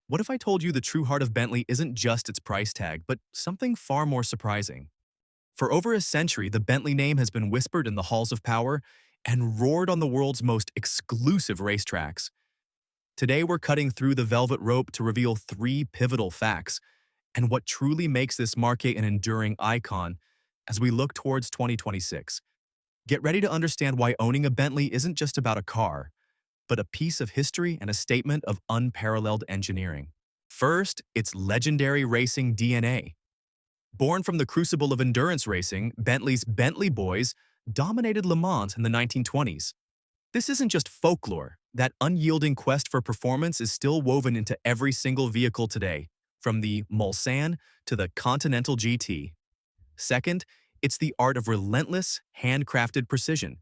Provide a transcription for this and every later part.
What if I told you the true heart of Bentley isn't just its price tag, but something far more surprising? For over a century, the Bentley name has been whispered in the halls of power and roared on the world's most exclusive racetracks. Today, we're cutting through the velvet rope to reveal three pivotal facts and what truly makes this marque an enduring icon as we look towards 2026. Get ready to understand why owning a Bentley isn't just about a car, but a piece of history and a statement of unparalleled engineering. First, its legendary racing DNA. Born from the crucible of endurance racing, Bentley's Bentley Boys dominated Le Mans in the 1920s. This isn't just folklore. That unyielding quest for performance is still woven into every single vehicle today, from the Mulsanne to the Continental GT. Second, it's the art of relentless, handcrafted precision.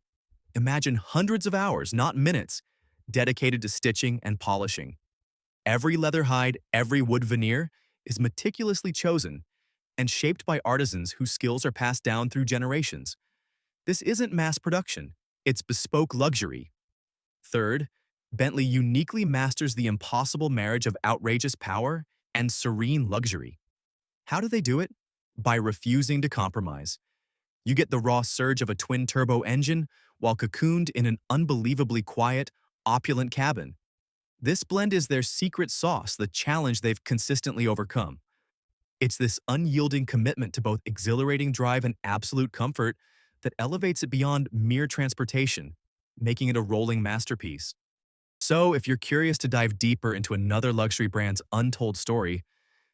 Imagine hundreds of hours, not minutes, dedicated to stitching and polishing. Every leather hide, every wood veneer is meticulously chosen and shaped by artisans whose skills are passed down through generations. This isn't mass production, it's bespoke luxury. Third, Bentley uniquely masters the impossible marriage of outrageous power and serene luxury. How do they do it? By refusing to compromise. You get the raw surge of a twin-turbo engine while cocooned in an unbelievably quiet, opulent cabin. This blend is their secret sauce, the challenge they've consistently overcome. It's this unyielding commitment to both exhilarating drive and absolute comfort that elevates it beyond mere transportation, making it a rolling masterpiece. So, if you're curious to dive deeper into another luxury brand's untold story,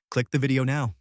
click the video now.